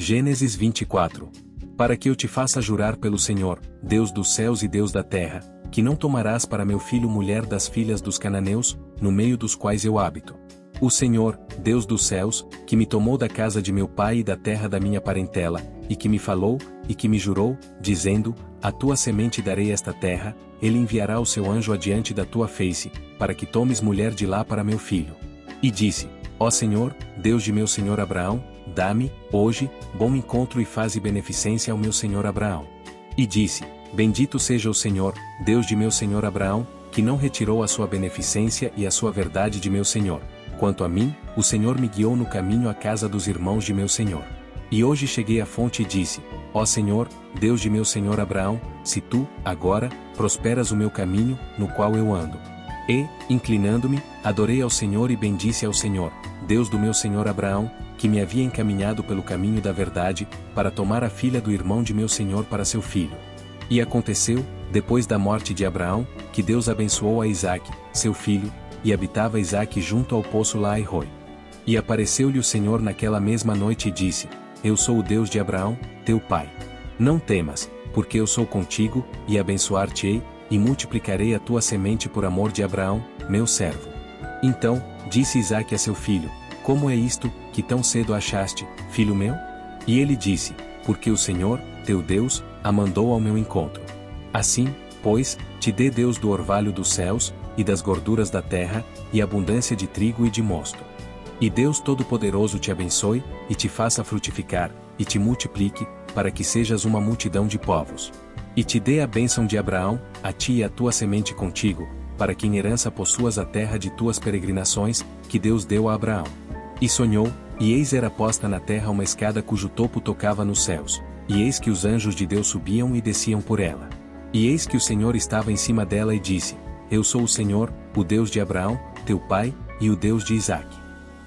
Gênesis 24. Para que eu te faça jurar pelo Senhor, Deus dos céus e Deus da terra, que não tomarás para meu filho mulher das filhas dos cananeus, no meio dos quais eu habito. O Senhor, Deus dos céus, que me tomou da casa de meu pai e da terra da minha parentela, e que me falou, e que me jurou, dizendo, a tua semente darei esta terra, ele enviará o seu anjo adiante da tua face, para que tomes mulher de lá para meu filho. E disse, ó Senhor, Deus de meu senhor Abraão, dá-me, hoje, bom encontro e faze beneficência ao meu senhor Abraão. E disse, bendito seja o Senhor, Deus de meu senhor Abraão, que não retirou a sua beneficência e a sua verdade de meu senhor. Quanto a mim, o Senhor me guiou no caminho à casa dos irmãos de meu senhor. E hoje cheguei à fonte e disse, ó Senhor, Deus de meu senhor Abraão, se tu, agora, prosperas o meu caminho, no qual eu ando. E, inclinando-me, adorei ao Senhor e bendisse ao Senhor, Deus do meu senhor Abraão, que me havia encaminhado pelo caminho da verdade, para tomar a filha do irmão de meu senhor para seu filho. E aconteceu, depois da morte de Abraão, que Deus abençoou a Isaque, seu filho, e habitava Isaque junto ao poço Laai-Roi. E apareceu-lhe o Senhor naquela mesma noite e disse, eu sou o Deus de Abraão, teu pai. Não temas, porque eu sou contigo, e abençoar-te-ei, e multiplicarei a tua semente por amor de Abraão, meu servo. Então, disse Isaque a seu filho, como é isto, que tão cedo achaste, filho meu? E ele disse, porque o Senhor, teu Deus, a mandou ao meu encontro. Assim, pois, te dê Deus do orvalho dos céus, e das gorduras da terra, e abundância de trigo e de mosto. E Deus Todo-Poderoso te abençoe, e te faça frutificar, e te multiplique, para que sejas uma multidão de povos. E te dê a bênção de Abraão, a ti e a tua semente contigo, para que em herança possuas a terra de tuas peregrinações, que Deus deu a Abraão. E sonhou, e eis era posta na terra uma escada cujo topo tocava nos céus, e eis que os anjos de Deus subiam e desciam por ela. E eis que o Senhor estava em cima dela e disse, eu sou o Senhor, o Deus de Abraão, teu pai, e o Deus de Isaque.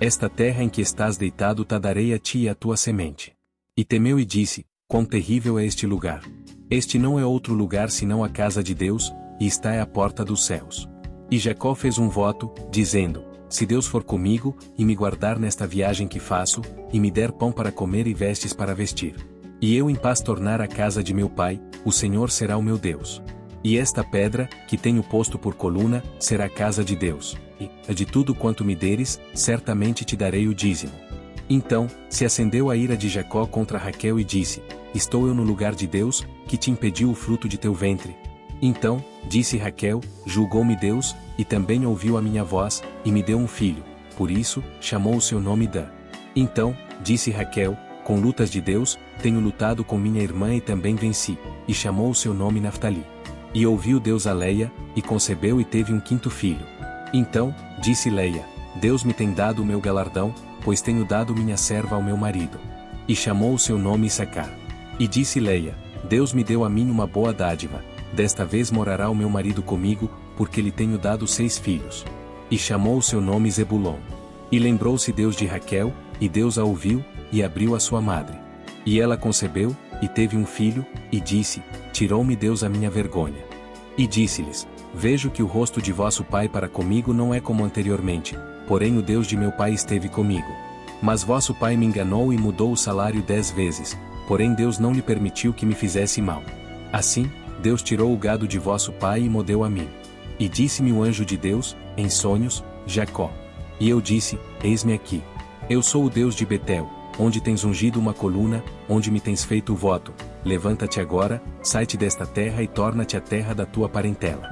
Esta terra em que estás deitado te darei a ti e a tua semente. E temeu e disse, quão terrível é este lugar. Este não é outro lugar senão a casa de Deus, e está à porta dos céus. E Jacó fez um voto, dizendo, se Deus for comigo, e me guardar nesta viagem que faço, e me der pão para comer e vestes para vestir. E eu em paz tornar a casa de meu pai, o Senhor será o meu Deus. E esta pedra, que tenho posto por coluna, será a casa de Deus, e, de tudo quanto me deres, certamente te darei o dízimo. Então, se acendeu a ira de Jacó contra Raquel e disse, estou eu no lugar de Deus, que te impediu o fruto de teu ventre? Então, disse Raquel, julgou-me Deus, e também ouviu a minha voz, e me deu um filho, por isso, chamou o seu nome Dan. Então, disse Raquel, com lutas de Deus, tenho lutado com minha irmã e também venci, e chamou o seu nome Naftali. E ouviu Deus a Leia, e concebeu e teve um quinto filho. Então, disse Leia, Deus me tem dado o meu galardão, pois tenho dado minha serva ao meu marido. E chamou o seu nome Issacar. E disse Leia, Deus me deu a mim uma boa dádiva, desta vez morará o meu marido comigo, porque lhe tenho dado 6 filhos. E chamou o seu nome Zebulon. E lembrou-se Deus de Raquel, e Deus a ouviu, e abriu a sua madre. E ela concebeu, e teve um filho, e disse, tirou-me Deus a minha vergonha. E disse-lhes, vejo que o rosto de vosso pai para comigo não é como anteriormente, porém o Deus de meu pai esteve comigo. Mas vosso pai me enganou e mudou o salário 10 vezes, porém Deus não lhe permitiu que me fizesse mal. Assim, Deus tirou o gado de vosso pai e mo deu a mim. E disse-me o anjo de Deus, em sonhos, Jacó. E eu disse, eis-me aqui. Eu sou o Deus de Betel, onde tens ungido uma coluna, onde me tens feito o voto, levanta-te agora, sai-te desta terra e torna-te a terra da tua parentela.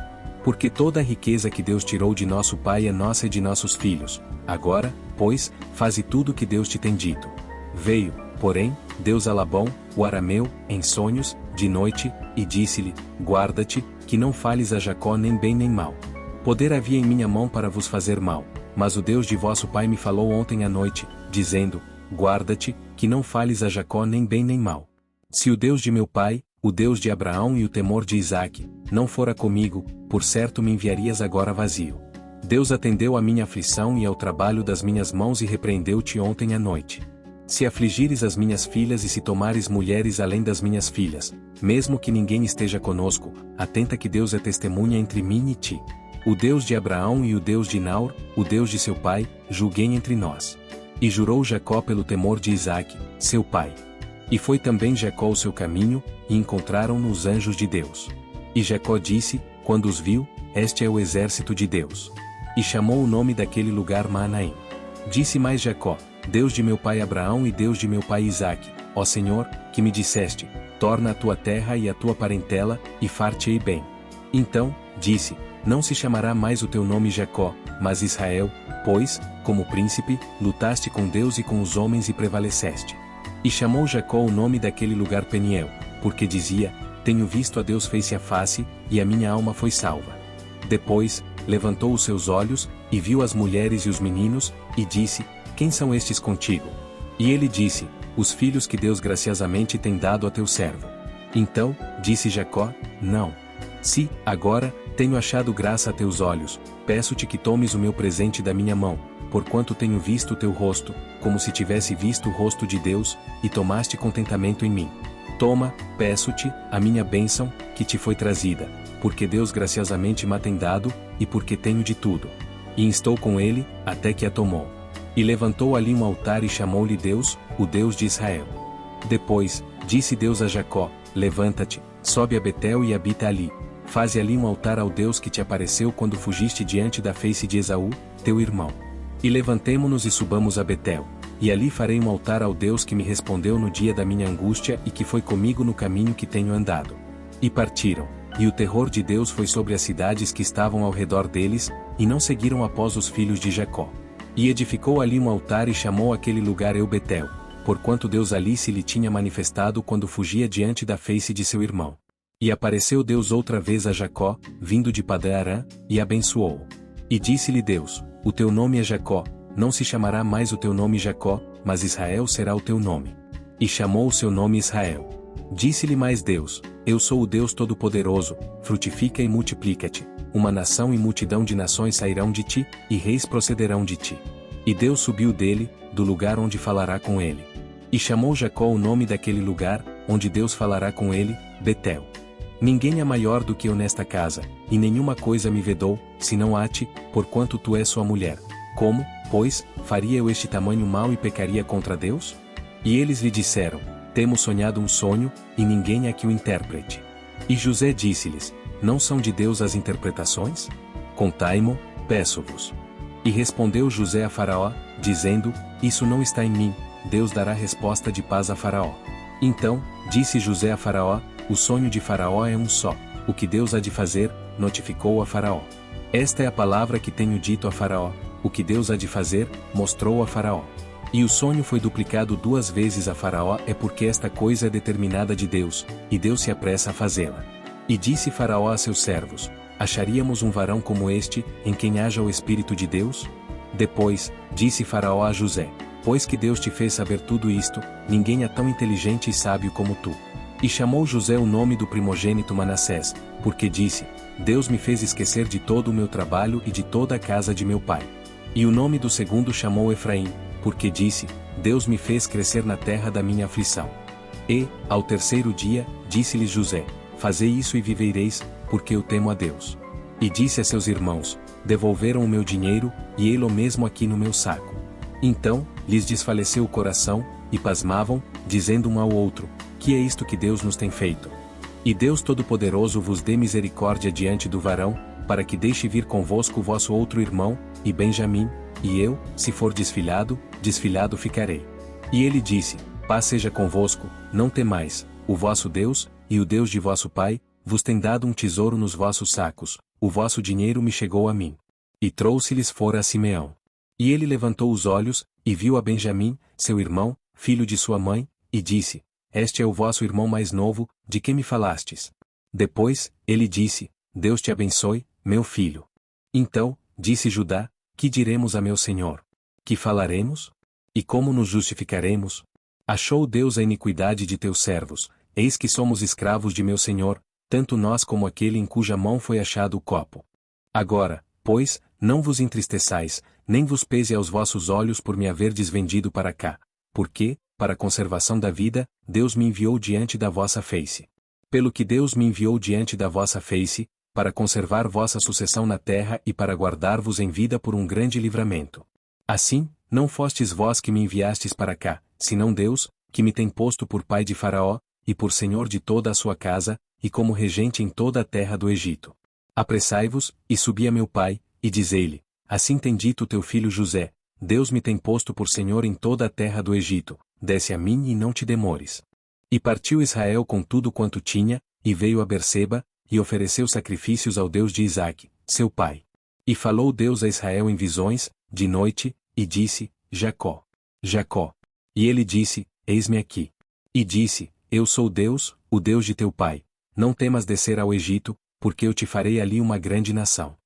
Porque toda a riqueza que Deus tirou de nosso pai é nossa e de nossos filhos. Agora, pois, faze tudo o que Deus te tem dito. Veio, porém, Deus a Labão, o arameu, em sonhos, de noite, e disse-lhe, guarda-te, que não fales a Jacó nem bem nem mal. Poder havia em minha mão para vos fazer mal, mas o Deus de vosso pai me falou ontem à noite, dizendo, guarda-te, que não fales a Jacó nem bem nem mal. Se o Deus de meu pai, o Deus de Abraão e o temor de Isaque, não fora comigo, por certo me enviarias agora vazio. Deus atendeu à minha aflição e ao trabalho das minhas mãos e repreendeu-te ontem à noite. Se afligires as minhas filhas e se tomares mulheres além das minhas filhas, mesmo que ninguém esteja conosco, atenta que Deus é testemunha entre mim e ti. O Deus de Abraão e o Deus de Naor, o Deus de seu pai, julguem entre nós. E jurou Jacó pelo temor de Isaque, seu pai. E foi também Jacó o seu caminho, e encontraram-no os anjos de Deus. E Jacó disse, quando os viu, este é o exército de Deus. E chamou o nome daquele lugar Maanaim. Disse mais Jacó, Deus de meu pai Abraão e Deus de meu pai Isaque, ó Senhor, que me disseste, torna a tua terra e a tua parentela, e far-te-ei bem. Então, disse, não se chamará mais o teu nome Jacó, mas Israel, pois, como príncipe, lutaste com Deus e com os homens e prevaleceste. E chamou Jacó o nome daquele lugar Peniel, porque dizia, tenho visto a Deus face a face, e a minha alma foi salva. Depois, levantou os seus olhos, e viu as mulheres e os meninos, e disse, quem são estes contigo? E ele disse, os filhos que Deus graciosamente tem dado a teu servo. Então, disse Jacó, não. Se, agora, tenho achado graça a teus olhos, peço-te que tomes o meu presente da minha mão, porquanto tenho visto o teu rosto, como se tivesse visto o rosto de Deus, e tomaste contentamento em mim. Toma, peço-te, a minha bênção, que te foi trazida, porque Deus graciosamente m'a tem dado, e porque tenho de tudo. E instou com ele, até que a tomou. E levantou ali um altar e chamou-lhe Deus, o Deus de Israel. Depois, disse Deus a Jacó, levanta-te, sobe a Betel e habita ali. Faze ali um altar ao Deus que te apareceu quando fugiste diante da face de Esaú, teu irmão. E levantemo-nos e subamos a Betel. E ali farei um altar ao Deus que me respondeu no dia da minha angústia e que foi comigo no caminho que tenho andado. E partiram, e o terror de Deus foi sobre as cidades que estavam ao redor deles, e não seguiram após os filhos de Jacó. E edificou ali um altar e chamou aquele lugar El-Betel, porquanto Deus ali se lhe tinha manifestado quando fugia diante da face de seu irmão. E apareceu Deus outra vez a Jacó, vindo de Padã-Arã, e abençoou-o. E disse-lhe Deus, o teu nome é Jacó, não se chamará mais o teu nome Jacó, mas Israel será o teu nome. E chamou o seu nome Israel. Disse-lhe mais Deus, eu sou o Deus Todo-Poderoso, frutifica e multiplica-te, uma nação e multidão de nações sairão de ti, e reis procederão de ti. E Deus subiu dele, do lugar onde falará com ele. E chamou Jacó o nome daquele lugar, onde Deus falará com ele, Betel. Ninguém é maior do que eu nesta casa, e nenhuma coisa me vedou, senão a ti, porquanto tu és sua mulher. Como, pois, faria eu este tamanho mal e pecaria contra Deus? E eles lhe disseram, temos sonhado um sonho, e ninguém é que o interprete. E José disse-lhes, não são de Deus as interpretações? Contai-mo, peço-vos. E respondeu José a Faraó, dizendo, isso não está em mim, Deus dará resposta de paz a Faraó. Então, disse José a Faraó, o sonho de Faraó é um só, o que Deus há de fazer, notificou a Faraó. Esta é a palavra que tenho dito a Faraó, o que Deus há de fazer, mostrou a Faraó. E o sonho foi duplicado 2 vezes a Faraó é porque esta coisa é determinada de Deus, e Deus se apressa a fazê-la. E disse Faraó a seus servos, acharíamos um varão como este, em quem haja o Espírito de Deus? Depois, disse Faraó a José, pois que Deus te fez saber tudo isto, ninguém é tão inteligente e sábio como tu. E chamou José o nome do primogênito Manassés, porque disse, Deus me fez esquecer de todo o meu trabalho e de toda a casa de meu pai. E o nome do segundo chamou Efraim, porque disse, Deus me fez crescer na terra da minha aflição. E, ao terceiro dia, disse-lhes José, fazei isso e vivereis, porque eu temo a Deus. E disse a seus irmãos, devolveram o meu dinheiro, e ele o mesmo aqui no meu saco. Então, lhes desfaleceu o coração, e pasmavam, dizendo um ao outro, que é isto que Deus nos tem feito? E Deus Todo-Poderoso vos dê misericórdia diante do varão, para que deixe vir convosco o vosso outro irmão, e Benjamim, e eu, se for desfilhado, desfilhado ficarei. E ele disse, paz seja convosco, não temais, o vosso Deus, e o Deus de vosso pai, vos tem dado um tesouro nos vossos sacos, o vosso dinheiro me chegou a mim. E trouxe-lhes fora a Simeão. E ele levantou os olhos, e viu a Benjamim, seu irmão, filho de sua mãe, e disse, este é o vosso irmão mais novo, de que me falastes? Depois, ele disse, Deus te abençoe, meu filho. Então, disse Judá, que diremos a meu senhor? Que falaremos? E como nos justificaremos? Achou Deus a iniquidade de teus servos, eis que somos escravos de meu senhor, tanto nós como aquele em cuja mão foi achado o copo. Agora, pois, não vos entristeçais, nem vos pese aos vossos olhos por me haverdes vendido para cá, porque, para a conservação da vida, Deus me enviou diante da vossa face. Pelo que Deus me enviou diante da vossa face, para conservar vossa sucessão na terra e para guardar-vos em vida por um grande livramento. Assim, não fostes vós que me enviastes para cá, senão Deus, que me tem posto por pai de Faraó, e por senhor de toda a sua casa, e como regente em toda a terra do Egito. Apressai-vos, e subi a meu pai, e dizei-lhe, assim tem dito teu filho José, Deus me tem posto por senhor em toda a terra do Egito, desce a mim e não te demores. E partiu Israel com tudo quanto tinha, e veio a Berseba, e ofereceu sacrifícios ao Deus de Isaque, seu pai. E falou Deus a Israel em visões, de noite, e disse, Jacó. Jacó. E ele disse, eis-me aqui. E disse, eu sou Deus, o Deus de teu pai. Não temas descer ao Egito, porque eu te farei ali uma grande nação.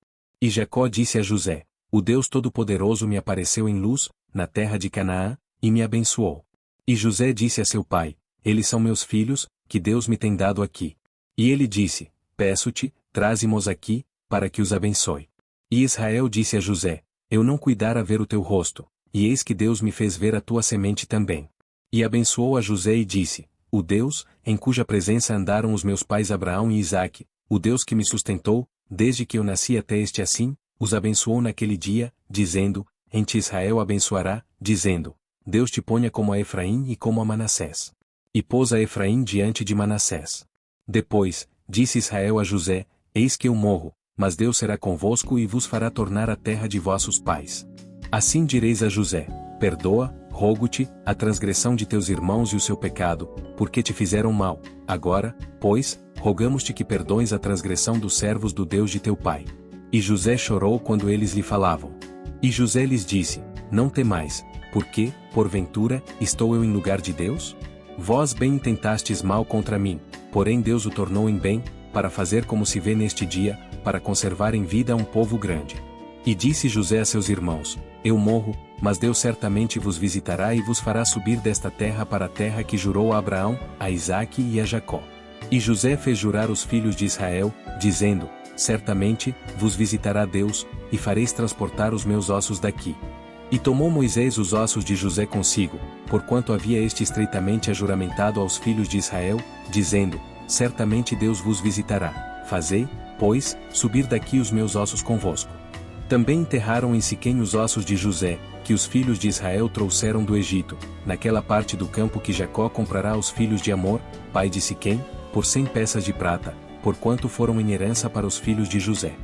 E Jacó disse a José, o Deus Todo-Poderoso me apareceu em luz, na terra de Canaã, e me abençoou. E José disse a seu pai, eles são meus filhos, que Deus me tem dado aqui. E ele disse, peço-te, traze-mos aqui, para que os abençoe. E Israel disse a José, eu não cuidara ver o teu rosto, e eis que Deus me fez ver a tua semente também. E abençoou a José e disse, o Deus, em cuja presença andaram os meus pais Abraão e Isaque, o Deus que me sustentou, desde que eu nasci até este assim, os abençoou naquele dia, dizendo, em ti Israel abençoará, dizendo, Deus te ponha como a Efraim e como a Manassés. E pôs a Efraim diante de Manassés. Depois, disse Israel a José, eis que eu morro, mas Deus será convosco e vos fará tornar a terra de vossos pais. Assim direis a José, perdoa, rogo-te, a transgressão de teus irmãos e o seu pecado, porque te fizeram mal. Agora, pois, rogamos-te que perdoes a transgressão dos servos do Deus de teu pai. E José chorou quando eles lhe falavam. E José lhes disse, não temais, porque, porventura, estou eu em lugar de Deus? Vós bem intentastes mal contra mim, porém Deus o tornou em bem, para fazer como se vê neste dia, para conservar em vida um povo grande. E disse José a seus irmãos, eu morro, mas Deus certamente vos visitará e vos fará subir desta terra para a terra que jurou a Abraão, a Isaque e a Jacó. E José fez jurar os filhos de Israel, dizendo, certamente, vos visitará Deus, e fareis transportar os meus ossos daqui. E tomou Moisés os ossos de José consigo, porquanto havia este estreitamente ajuramentado aos filhos de Israel, dizendo, certamente Deus vos visitará, fazei, pois, subir daqui os meus ossos convosco. Também enterraram em Siquém os ossos de José, que os filhos de Israel trouxeram do Egito, naquela parte do campo que Jacó comprará aos filhos de Amor, pai de Siquém, por 100 peças de prata, porquanto foram em herança para os filhos de José.